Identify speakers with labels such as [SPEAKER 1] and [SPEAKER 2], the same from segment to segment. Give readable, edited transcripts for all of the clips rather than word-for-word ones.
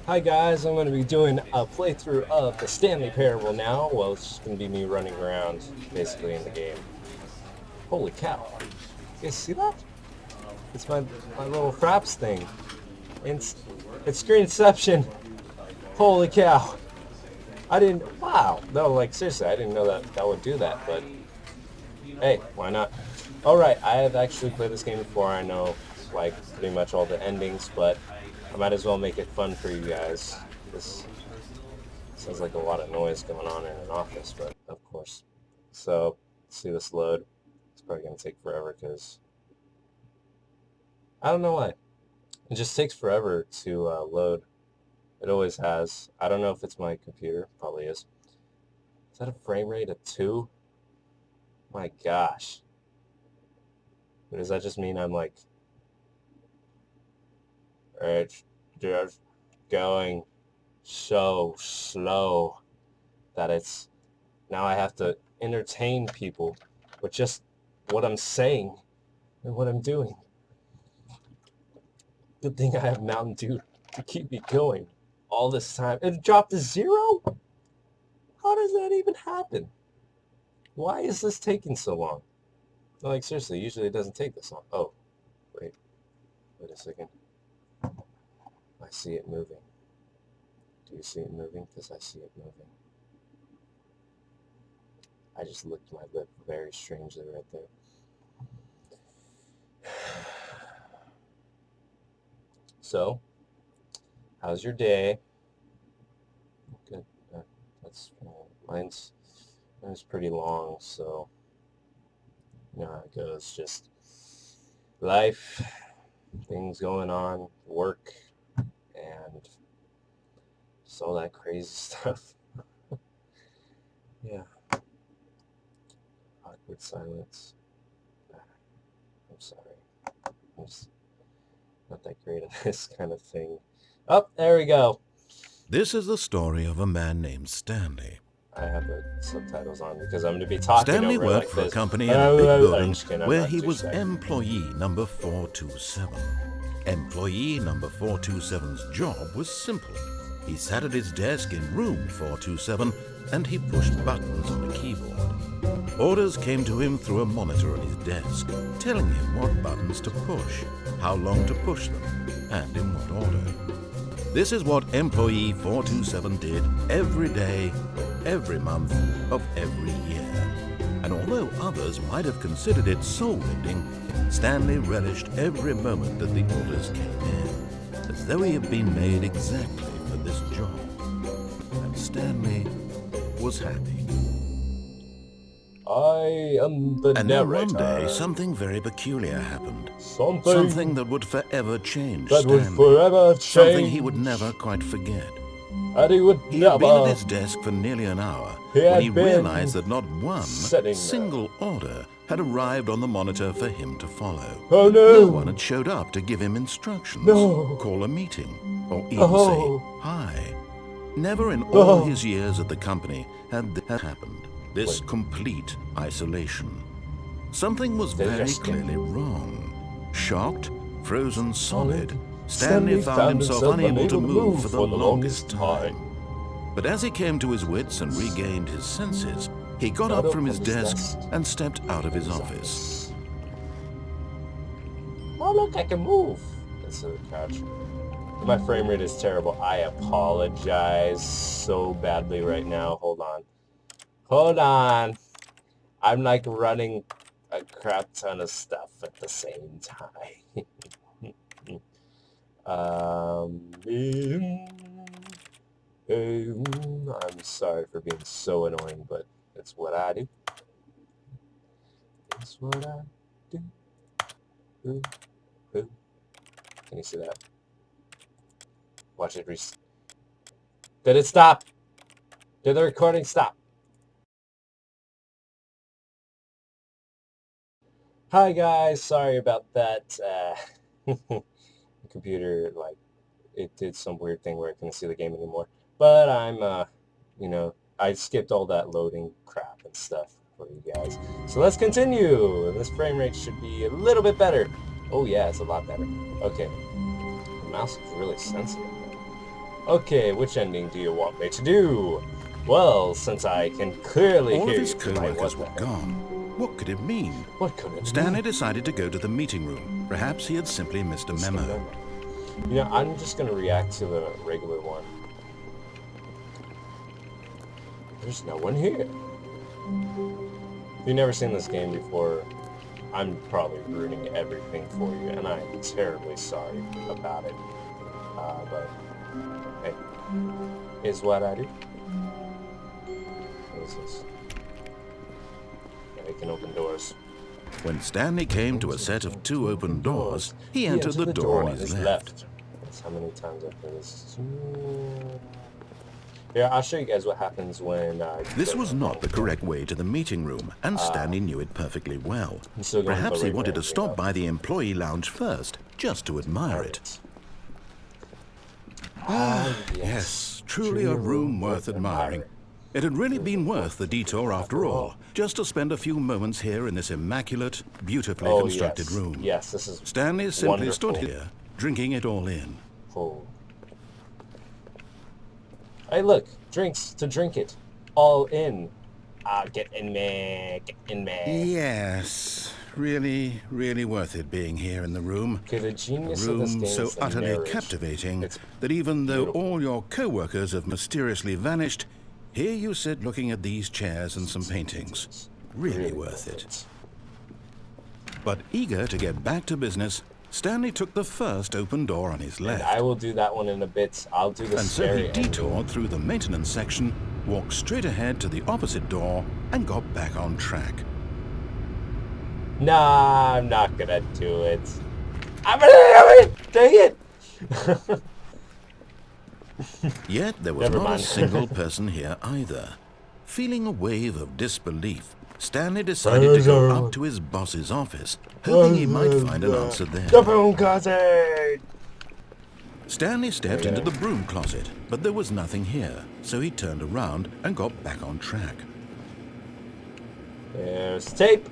[SPEAKER 1] Hi guys, I'm going to be doing a playthrough of the Stanley Parable now. Well, it's just going to be me running around, basically, in the game. Holy cow. You guys see that? It's my little Fraps thing. It's Screenception. Holy cow. I didn't... Wow. No, like, seriously, I didn't know that would do that, but... Hey, why not? Alright, I have actually played this game before. I know, like, pretty much all the endings, but... I might as well make it fun for you guys. This sounds like a lot of noise going on in an office, but of course. So, see this load. It's probably going to take forever because... I don't know why. It just takes forever to load. It always has. I don't know if it's my computer. Probably is. Is that a frame rate of 2? My gosh. Does that just mean I'm like... It's just going so slow that it's now I have to entertain people with just what I'm saying and what I'm doing. Good thing I have Mountain Dew to keep me going all this time. It dropped to 0? How does that even happen? Why is this taking so long? Like, seriously, usually it doesn't take this long. Oh, wait a second. I see it moving. Do you see it moving? Because I see it moving. I just licked my lip very strangely right there. So, how's your day? Good. That's mine's pretty long, so you know how it goes. Just life, things going on, work, and just all that crazy stuff. Yeah. Awkward silence. I'm sorry. I'm just not that great at this kind of thing. Oh, there we go.
[SPEAKER 2] This is the story of a man named Stanley.
[SPEAKER 1] I have the subtitles on because I'm going to be talking
[SPEAKER 2] Stanley
[SPEAKER 1] over
[SPEAKER 2] worked
[SPEAKER 1] like
[SPEAKER 2] for
[SPEAKER 1] this.
[SPEAKER 2] a company in a big building where he was
[SPEAKER 1] shy.
[SPEAKER 2] employee number 427. Employee number 427's job was simple. He sat at his desk in room 427 and he pushed buttons on a keyboard. Orders came to him through a monitor on his desk, telling him what buttons to push, how long to push them, and in what order. This is what employee 427 did every day, every month of every year. And although others might have considered it soul-lifting, Stanley relished every moment that the orders came in, as though he had been made exactly for this job. And Stanley was happy.
[SPEAKER 1] I am the
[SPEAKER 2] And
[SPEAKER 1] narrator.
[SPEAKER 2] then one day, something very peculiar happened.
[SPEAKER 1] Something
[SPEAKER 2] Something that would forever change
[SPEAKER 1] that
[SPEAKER 2] Stanley.
[SPEAKER 1] would forever change.
[SPEAKER 2] Something he would never quite forget.
[SPEAKER 1] And he would
[SPEAKER 2] He
[SPEAKER 1] never.
[SPEAKER 2] had been at his desk for nearly an hour when he realized that not one single order had arrived on the monitor for him to follow.
[SPEAKER 1] Oh no!
[SPEAKER 2] No one had showed up to give him instructions,
[SPEAKER 1] No.
[SPEAKER 2] call a meeting, or even
[SPEAKER 1] Oh.
[SPEAKER 2] say hi. Never in all his years at the company had that happened. This complete isolation. Something was very clearly wrong. Shocked, frozen solid, Stanley found himself unable to move for the longest time. But as he came to his wits and regained his senses, he got up from his desk and stepped out of his office.
[SPEAKER 1] Oh look, I can move. That's the couch. My frame rate is terrible. I apologize so badly right now. Hold on. Hold on. I'm like running a crap ton of stuff at the same time. I'm sorry for being so annoying, but it's what I do. It's what I do. Ooh, ooh. Can you see that? Watch it Did it stop? Did the recording stop? Hi guys, sorry about that. The computer, like, it did some weird thing where I couldn't see the game anymore. But I'm, you know, I skipped all that loading crap and stuff for you guys. So let's continue. This frame rate should be a little bit better. Oh yeah, it's a lot better. Okay. The mouse is really sensitive. Okay, which ending do you want me to do? Well, since I can clearly
[SPEAKER 2] All of
[SPEAKER 1] hear
[SPEAKER 2] his
[SPEAKER 1] you tonight,
[SPEAKER 2] co-workers were gone. What could it mean?
[SPEAKER 1] What could it
[SPEAKER 2] Stanley
[SPEAKER 1] mean?
[SPEAKER 2] decided to go to the meeting room. Perhaps he had simply missed a memo.
[SPEAKER 1] You know, I'm just gonna react to the regular one. There's no one here. If you've never seen this game before, I'm probably ruining everything for you, and I'm terribly sorry about it. But, hey, is what I do. What is this? Yeah, I can open doors.
[SPEAKER 2] When Stanley came to a set of 2 open doors, he entered the door on his left.
[SPEAKER 1] That's how many times I've done this. Yeah, I'll show you guys what happens when...
[SPEAKER 2] This was not the correct way to the meeting room, and Stanley knew it perfectly well. Perhaps he wanted to stop by the employee lounge first, just to admire it. Yes, truly a room worth admiring. It had really been worth the detour after all, just to spend a few moments here in this immaculate, beautifully constructed room.
[SPEAKER 1] Yes, this is
[SPEAKER 2] Stanley simply stood here, drinking it all in.
[SPEAKER 1] Oh. Hey, look, drinks to drink it, all in. Get in there, get in there.
[SPEAKER 2] Yes, really, really worth it being here in the room.
[SPEAKER 1] Okay, the
[SPEAKER 2] A
[SPEAKER 1] genius of this
[SPEAKER 2] room
[SPEAKER 1] game
[SPEAKER 2] so
[SPEAKER 1] is the
[SPEAKER 2] utterly
[SPEAKER 1] marriage.
[SPEAKER 2] captivating
[SPEAKER 1] It's
[SPEAKER 2] that even though
[SPEAKER 1] beautiful.
[SPEAKER 2] all your co-workers have mysteriously vanished, here you sit looking at these chairs and some paintings. Really worth it. But eager to get back to business, Stanley took the first open door on his
[SPEAKER 1] And
[SPEAKER 2] left.
[SPEAKER 1] I will do that one in a bit. I'll do the
[SPEAKER 2] And so he
[SPEAKER 1] scary
[SPEAKER 2] detoured through the maintenance section, walked straight ahead to the opposite door, and got back on track.
[SPEAKER 1] Nah, I'm not gonna do it. I'm gonna do it! Dang it!
[SPEAKER 2] Yet there was
[SPEAKER 1] Never
[SPEAKER 2] not a
[SPEAKER 1] mind.
[SPEAKER 2] single person here either. Feeling a wave of disbelief, Stanley decided to go up to his boss's office, hoping he might find an answer
[SPEAKER 1] The
[SPEAKER 2] there.
[SPEAKER 1] broom closet!
[SPEAKER 2] Stanley stepped into the broom closet, but there was nothing here, so he turned around and got back on track.
[SPEAKER 1] There's tape.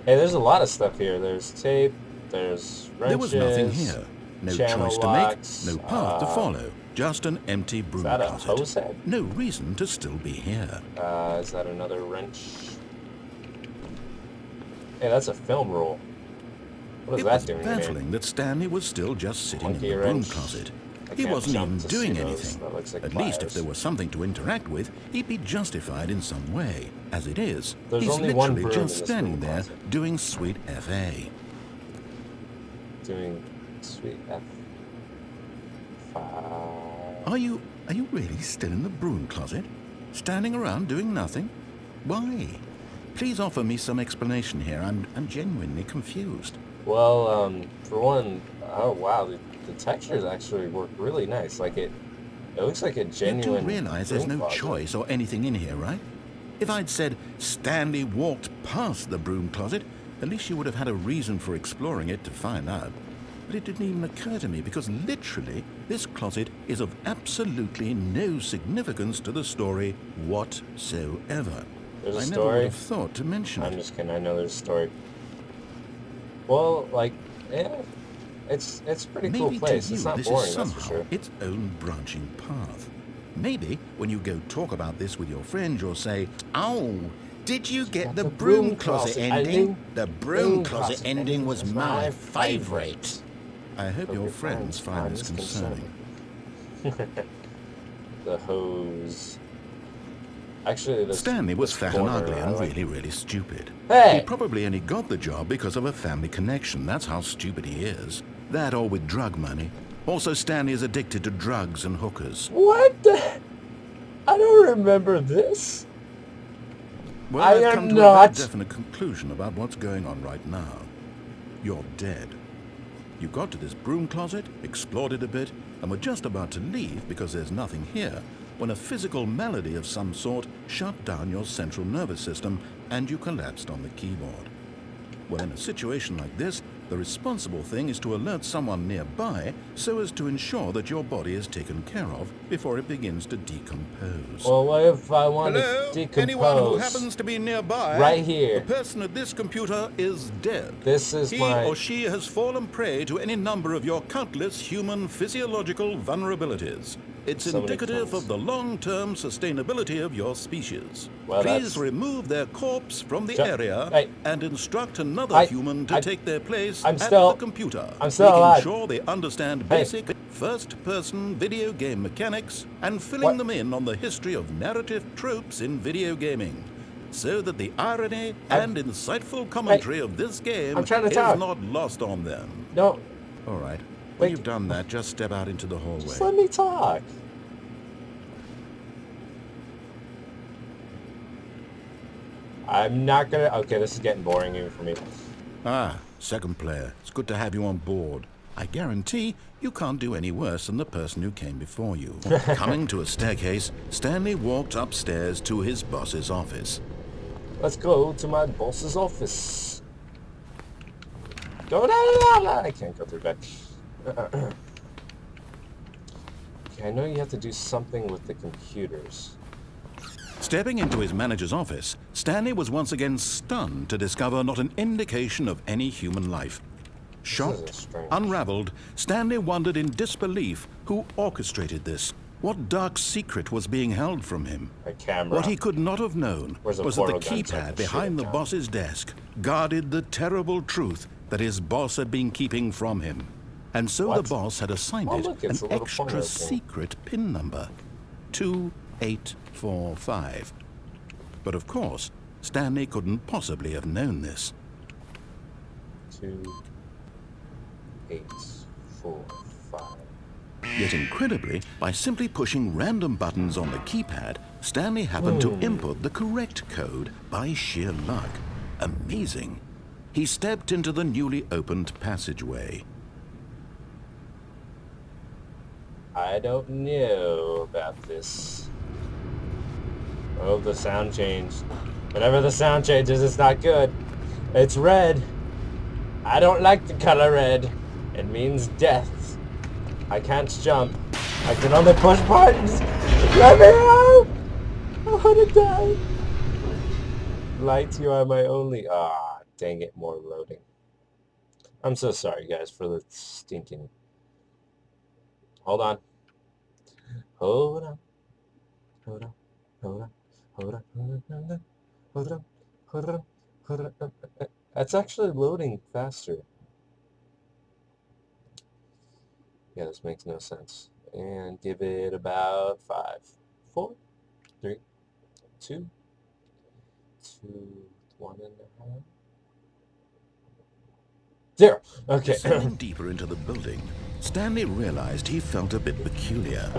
[SPEAKER 1] Hey, there's a lot of stuff here. There's tape, there's wrenches.
[SPEAKER 2] There was nothing here. No
[SPEAKER 1] channel
[SPEAKER 2] choice to
[SPEAKER 1] locks,
[SPEAKER 2] make, no path to follow, just an empty broom
[SPEAKER 1] Is that a
[SPEAKER 2] closet.
[SPEAKER 1] hose head?
[SPEAKER 2] No reason to still be here.
[SPEAKER 1] Is that another wrench? Hey, that's a film roll. What is
[SPEAKER 2] It
[SPEAKER 1] that
[SPEAKER 2] was
[SPEAKER 1] doing in here?
[SPEAKER 2] baffling that Stanley was still just sitting in
[SPEAKER 1] Monkey
[SPEAKER 2] the broom
[SPEAKER 1] wrench.
[SPEAKER 2] closet.
[SPEAKER 1] I
[SPEAKER 2] He
[SPEAKER 1] can't
[SPEAKER 2] wasn't
[SPEAKER 1] jump
[SPEAKER 2] even
[SPEAKER 1] to
[SPEAKER 2] doing
[SPEAKER 1] see those.
[SPEAKER 2] anything.
[SPEAKER 1] That looks like
[SPEAKER 2] At least if
[SPEAKER 1] pliers.
[SPEAKER 2] there was something to interact with, he'd be justified in some way. As it is,
[SPEAKER 1] There's
[SPEAKER 2] he's
[SPEAKER 1] only one
[SPEAKER 2] literally
[SPEAKER 1] broom
[SPEAKER 2] just
[SPEAKER 1] in this
[SPEAKER 2] standing
[SPEAKER 1] broom
[SPEAKER 2] there
[SPEAKER 1] closet.
[SPEAKER 2] doing sweet FA.
[SPEAKER 1] Doing sweet F.
[SPEAKER 2] Are you really still in the broom closet? Standing around doing nothing? Why? Please offer me some explanation here. I'm genuinely confused.
[SPEAKER 1] Well, for one, oh wow, the textures actually work really nice. Like it looks like a
[SPEAKER 2] You
[SPEAKER 1] genuine.
[SPEAKER 2] do realize there's
[SPEAKER 1] broom
[SPEAKER 2] no
[SPEAKER 1] closet.
[SPEAKER 2] choice or anything in here, right? If I'd said Stanley walked past the broom closet, at least you would have had a reason for exploring it to find out. But it didn't even occur to me because literally this closet is of absolutely no significance to the story whatsoever.
[SPEAKER 1] There's a
[SPEAKER 2] I never
[SPEAKER 1] story.
[SPEAKER 2] would have thought to mention
[SPEAKER 1] I'm
[SPEAKER 2] it.
[SPEAKER 1] just kidding. I know there's a story. Well, like, yeah, it's a pretty cool
[SPEAKER 2] Maybe
[SPEAKER 1] place.
[SPEAKER 2] to you
[SPEAKER 1] It's not
[SPEAKER 2] this
[SPEAKER 1] boring,
[SPEAKER 2] is
[SPEAKER 1] that's
[SPEAKER 2] somehow
[SPEAKER 1] for sure.
[SPEAKER 2] its own branching path. Maybe when you go talk about this with your friend, you'll say, "Oh, did you get the broom closet ending? The broom closet ending was my favorite." I hope your friends find this concerning.
[SPEAKER 1] The hose. Actually, this
[SPEAKER 2] Stanley was
[SPEAKER 1] this
[SPEAKER 2] fat and
[SPEAKER 1] corner,
[SPEAKER 2] ugly
[SPEAKER 1] I
[SPEAKER 2] and
[SPEAKER 1] like.
[SPEAKER 2] really, really stupid.
[SPEAKER 1] Hey!
[SPEAKER 2] He probably only got the job because of a family connection. That's how stupid he is. That or with drug money. Also, Stanley is addicted to drugs and hookers.
[SPEAKER 1] What the? I don't remember this.
[SPEAKER 2] Well,
[SPEAKER 1] I
[SPEAKER 2] I've
[SPEAKER 1] am
[SPEAKER 2] come to a
[SPEAKER 1] not.
[SPEAKER 2] very definite conclusion about what's going on right now. You're dead. You got to this broom closet, explored it a bit, and were just about to leave because there's nothing here, when a physical malady of some sort shut down your central nervous system and you collapsed on the keyboard. Well, in a situation like this, the responsible thing is to alert someone nearby so as to ensure that your body is taken care of before it begins to decompose.
[SPEAKER 1] Well, what if I want
[SPEAKER 2] Hello?
[SPEAKER 1] to decompose?
[SPEAKER 2] Anyone who happens to be nearby?
[SPEAKER 1] Right here.
[SPEAKER 2] The person at this computer is dead.
[SPEAKER 1] This is
[SPEAKER 2] he
[SPEAKER 1] my.
[SPEAKER 2] or she has fallen prey to any number of your countless human physiological vulnerabilities. It's
[SPEAKER 1] So many
[SPEAKER 2] indicative
[SPEAKER 1] clones.
[SPEAKER 2] of the long-term sustainability of your species.
[SPEAKER 1] Well,
[SPEAKER 2] Please
[SPEAKER 1] that's...
[SPEAKER 2] remove their corpse from the
[SPEAKER 1] Ju-
[SPEAKER 2] area
[SPEAKER 1] Hey.
[SPEAKER 2] and instruct another human to
[SPEAKER 1] I-
[SPEAKER 2] take their place
[SPEAKER 1] I'm
[SPEAKER 2] at
[SPEAKER 1] still-
[SPEAKER 2] the computer,
[SPEAKER 1] I'm still
[SPEAKER 2] making
[SPEAKER 1] alive.
[SPEAKER 2] sure they understand
[SPEAKER 1] Hey.
[SPEAKER 2] basic first-person video game mechanics and filling
[SPEAKER 1] What?
[SPEAKER 2] them in on the history of narrative tropes in video gaming, so that the irony and insightful commentary of this game
[SPEAKER 1] I'm trying to
[SPEAKER 2] is
[SPEAKER 1] talk.
[SPEAKER 2] not lost on them.
[SPEAKER 1] No,
[SPEAKER 2] All right.
[SPEAKER 1] Wait.
[SPEAKER 2] When you've done that, just step out into the hallway.
[SPEAKER 1] just let me talk. I'm not gonna... Okay, this is getting boring even for me.
[SPEAKER 2] Ah, second player. It's good to have you on board. I guarantee you can't do any worse than the person who came before you. Coming to a staircase, Stanley walked upstairs to his boss's office.
[SPEAKER 1] Let's go to my boss's office. I can't go through that. Okay, I know you have to do something with the computers.
[SPEAKER 2] Stepping into his manager's office, Stanley was once again stunned to discover not an indication of any human life. Shocked,
[SPEAKER 1] strange.
[SPEAKER 2] unraveled, Stanley wondered in disbelief who orchestrated this. What dark secret was being held from him?
[SPEAKER 1] A camera.
[SPEAKER 2] What he could not have known
[SPEAKER 1] Where's the
[SPEAKER 2] was that the
[SPEAKER 1] portal gun so I can
[SPEAKER 2] keypad
[SPEAKER 1] shoot
[SPEAKER 2] behind
[SPEAKER 1] it
[SPEAKER 2] the
[SPEAKER 1] down?
[SPEAKER 2] boss's desk guarded the terrible truth that his boss had been keeping from him. And so
[SPEAKER 1] What?
[SPEAKER 2] the boss had assigned
[SPEAKER 1] Oh,
[SPEAKER 2] it
[SPEAKER 1] look, it's a
[SPEAKER 2] an
[SPEAKER 1] little
[SPEAKER 2] extra
[SPEAKER 1] pointer thing.
[SPEAKER 2] secret PIN number, 2845. But of course, Stanley couldn't possibly have known this.
[SPEAKER 1] 2, 8, 4, 5.
[SPEAKER 2] Yet incredibly, by simply pushing random buttons on the keypad, Stanley happened to input the correct code by sheer luck. Amazing. He stepped into the newly opened passageway.
[SPEAKER 1] I don't know about this. Oh, the sound changed. Whenever the sound changes, it's not good. It's red. I don't like the color red. It means death. I can't jump. I can only push buttons. Let me out! I want to die. Lights, you are my only... Ah, dang it, more loading. I'm so sorry, guys, for the stinking... Hold on. Hold on. Hold on. Hold on. Hold on. Hold on. Hold on. Hold on. Hold on. That's actually loading faster. Yeah, this makes no sense. And give it about 5, 4, 3, 2, 1.5. 0. Okay.
[SPEAKER 2] Descending deeper into the building, Stanley realized he felt a bit peculiar.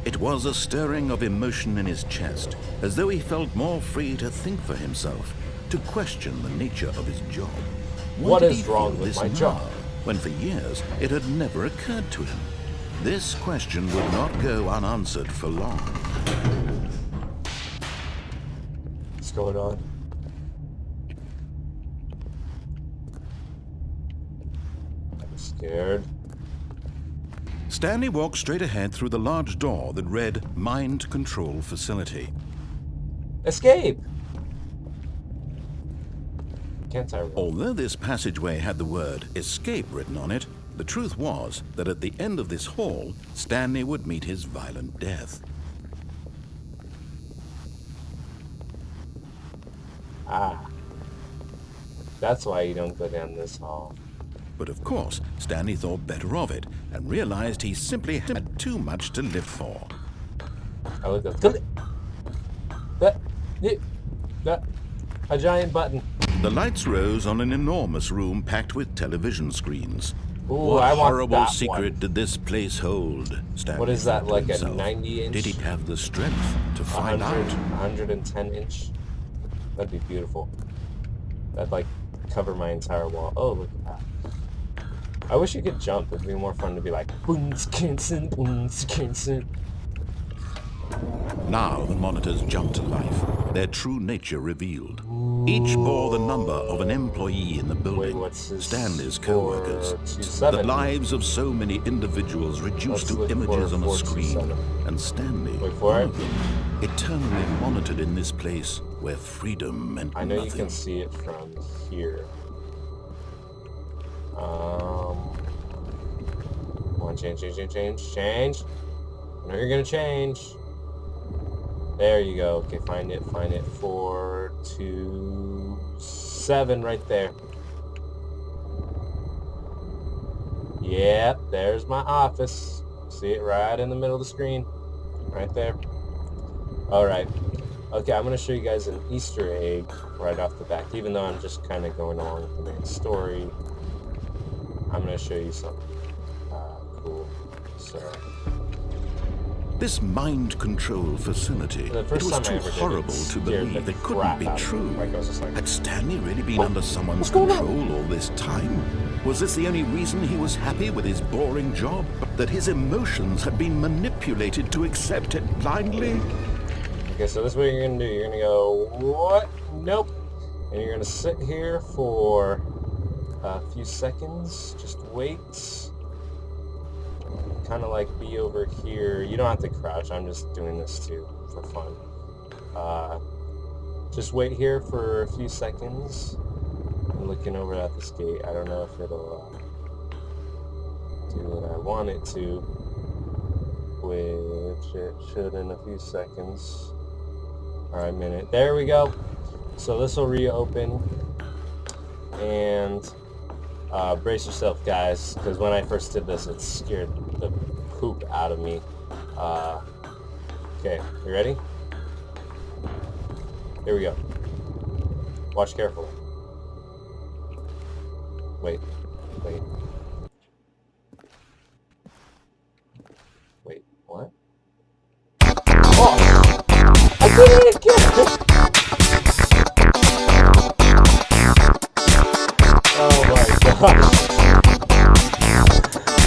[SPEAKER 2] It was a stirring of emotion in his chest, as though he felt more free to think for himself, to question the nature of his job. Why
[SPEAKER 1] What
[SPEAKER 2] did
[SPEAKER 1] is
[SPEAKER 2] he
[SPEAKER 1] wrong
[SPEAKER 2] feel
[SPEAKER 1] with
[SPEAKER 2] this
[SPEAKER 1] my
[SPEAKER 2] now,
[SPEAKER 1] job?
[SPEAKER 2] when for years it had never occurred to him? This question would not go unanswered for long.
[SPEAKER 1] What's going on? I'm scared.
[SPEAKER 2] Stanley walked straight ahead through the large door that read Mind Control Facility.
[SPEAKER 1] Escape! Can't I run?
[SPEAKER 2] Although this passageway had the word escape written on it, the truth was that at the end of this hall, Stanley would meet his violent death.
[SPEAKER 1] Ah. That's why you don't go down this hall.
[SPEAKER 2] But of course, Stanley thought better of it and realized he simply had too much to live for.
[SPEAKER 1] I look up. That. A giant button.
[SPEAKER 2] The lights rose on an enormous room packed with television screens.
[SPEAKER 1] Ooh,
[SPEAKER 2] What
[SPEAKER 1] I want
[SPEAKER 2] horrible
[SPEAKER 1] that
[SPEAKER 2] secret
[SPEAKER 1] one.
[SPEAKER 2] did this place hold? Stanley
[SPEAKER 1] What is that,
[SPEAKER 2] thought to
[SPEAKER 1] like a
[SPEAKER 2] himself.
[SPEAKER 1] 90-inch?
[SPEAKER 2] Did he have the strength to find
[SPEAKER 1] 110 inch? That'd be beautiful. That'd like cover my entire wall. Oh, look at that. I wish you could jump. It'd be more fun to be like, boonskinson, boonskinson.
[SPEAKER 2] Now the monitors jumped to life, their true nature revealed. Each bore the number of an employee in the building,
[SPEAKER 1] what's his
[SPEAKER 2] Stanley's co-workers.
[SPEAKER 1] 427?
[SPEAKER 2] The lives of so many individuals reduced
[SPEAKER 1] Let's
[SPEAKER 2] to
[SPEAKER 1] look
[SPEAKER 2] images
[SPEAKER 1] for
[SPEAKER 2] on a screen,
[SPEAKER 1] 427.
[SPEAKER 2] and Stanley,
[SPEAKER 1] Wait for
[SPEAKER 2] one
[SPEAKER 1] it.
[SPEAKER 2] of them, eternally monitored in this place where freedom meant
[SPEAKER 1] I know
[SPEAKER 2] nothing.
[SPEAKER 1] you can see it from here. Come on, change. I know you're gonna change. There you go. Okay, find it. 427 right there. Yep, there's my office. See it right in the middle of the screen. Right there. Alright. Okay, I'm going to show you guys an Easter egg right off the bat. Even though I'm just kind of going along with the main story, I'm going to show you something cool. So,
[SPEAKER 2] This mind control facility, it was too horrible to believe it couldn't be true. Had Stanley really been under someone's control all this time? Was this the only reason he was happy with his boring job? That his emotions had been manipulated to accept it blindly?
[SPEAKER 1] Okay, so this is what you're going to do. You're going to go, what? Nope. And you're going to sit here for a few seconds. Just wait. Kind of like be over here. You don't have to crouch. I'm just doing this too for fun. Just wait here for a few seconds. I'm looking over at this gate. I don't know if it'll do what I want it to, which it should in a few seconds. Alright, minute. There we go. So this will reopen. And brace yourself, guys, because when I first did this, it scared the poop out of me. Okay, you ready? Here we go. Watch carefully. Wait. Wait, what? Oh! I did it again! Oh my god.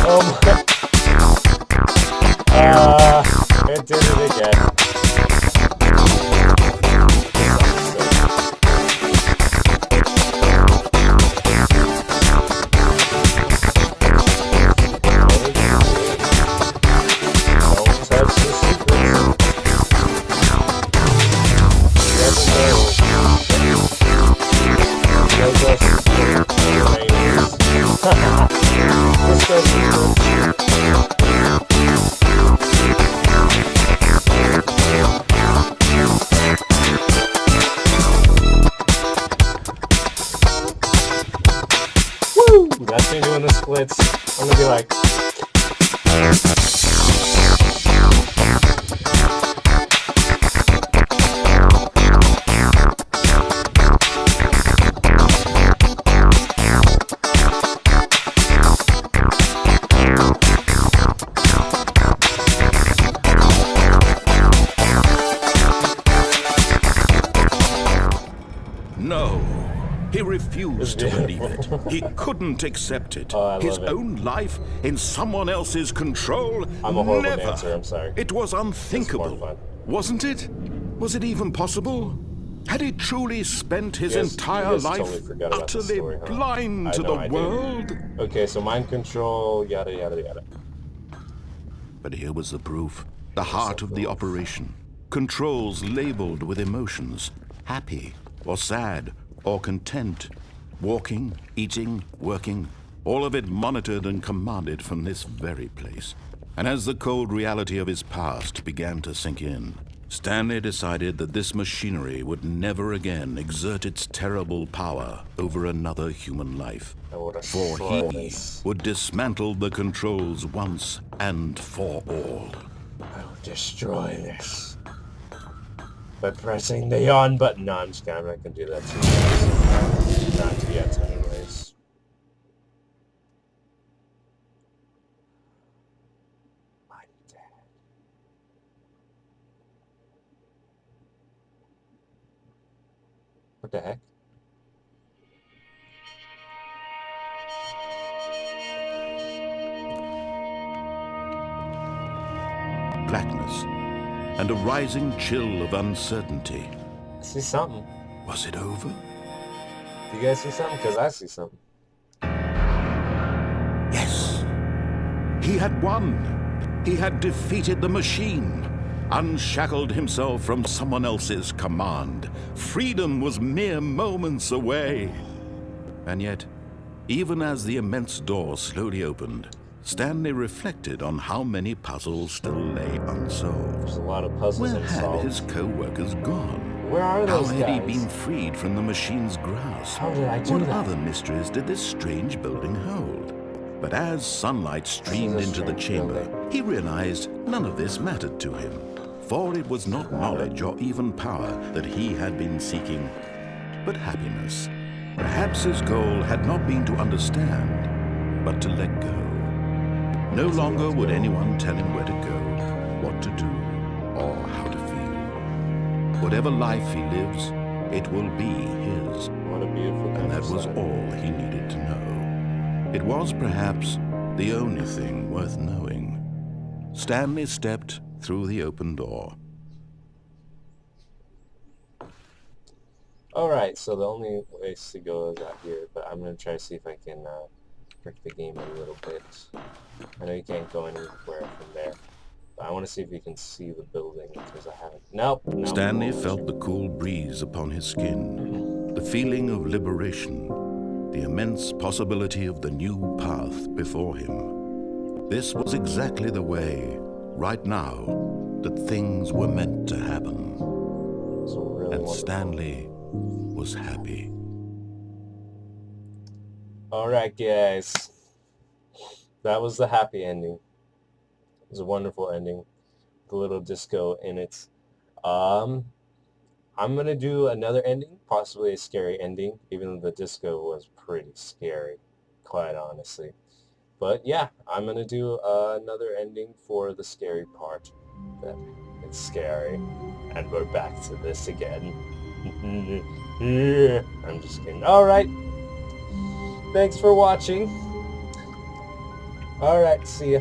[SPEAKER 1] Oh my... it did it again. Woo! That's me doing the splits. I'm gonna be like...
[SPEAKER 2] No, he refused to believe it. He couldn't accept it. His own life in someone else's control?
[SPEAKER 1] I'm a horrible
[SPEAKER 2] Never.
[SPEAKER 1] dancer, I'm sorry.
[SPEAKER 2] It was unthinkable. Wasn't it? Was it even possible? Had he truly spent his entire life
[SPEAKER 1] totally
[SPEAKER 2] utterly blind to the world?
[SPEAKER 1] Okay, so mind control, yada yada yada.
[SPEAKER 2] But here was the proof. The heart of the operation. Controls labeled with emotions. Happy or sad or content. Walking, eating, working. All of it monitored and commanded from this very place. And as the cold reality of his past began to sink in, Stanley decided that this machinery would never again exert its terrible power over another human life. For he would dismantle the controls once and for all.
[SPEAKER 1] I will destroy this by pressing the on button. No, I'm not gonna do that too. Not yet, anyways. I'm dead. What the heck?
[SPEAKER 2] Blackness and a rising chill of uncertainty.
[SPEAKER 1] I see something.
[SPEAKER 2] Was it over?
[SPEAKER 1] Do you guys see something? Because I see something.
[SPEAKER 2] Yes. He had won. He had defeated the machine, unshackled himself from someone else's command. Freedom was mere moments away. And yet, even as the immense door slowly opened, Stanley reflected on how many puzzles still lay unsolved.
[SPEAKER 1] There's a lot of puzzles
[SPEAKER 2] Where had
[SPEAKER 1] unsolved.
[SPEAKER 2] his co-workers gone?
[SPEAKER 1] Where are
[SPEAKER 2] How
[SPEAKER 1] those
[SPEAKER 2] had he
[SPEAKER 1] guys?
[SPEAKER 2] been freed from the machine's grasp?
[SPEAKER 1] How did I do
[SPEAKER 2] What
[SPEAKER 1] that?
[SPEAKER 2] other mysteries did this strange building hold? But as sunlight streamed into the
[SPEAKER 1] strange
[SPEAKER 2] chamber,
[SPEAKER 1] building.
[SPEAKER 2] he realized none of this mattered to him, for it was not knowledge or even power that he had been seeking, but happiness. Perhaps his goal had not been to understand, but to let go. No longer would anyone tell him where to go, what to do, or how to feel. Whatever life he lives, it will be his.
[SPEAKER 1] What a beautiful
[SPEAKER 2] And that was
[SPEAKER 1] countryside.
[SPEAKER 2] all he needed to know. It was perhaps the only thing worth knowing. Stanley stepped through the open door.
[SPEAKER 1] Alright, so the only ways to go is out here, but I'm going to try to see if I can trick the game a little bit. I know you can't go anywhere from there, but I want to see if you can see the building, because I haven't. Nope.
[SPEAKER 2] Stanley felt the cool breeze upon his skin, the feeling of liberation, the immense possibility of the new path before him. This was exactly the way, right now, that things were meant to happen.
[SPEAKER 1] Really
[SPEAKER 2] And
[SPEAKER 1] wonderful.
[SPEAKER 2] Stanley was happy.
[SPEAKER 1] Alright, guys. That was the happy ending. It was a wonderful ending. The little disco in it. I'm going to do another ending, possibly a scary ending, even though the disco was pretty scary, quite honestly. But yeah, I'm going to do another ending for the scary part. That it's scary. And we're back to this again. Yeah, I'm just kidding. Alright. Thanks for watching. Alright, see ya.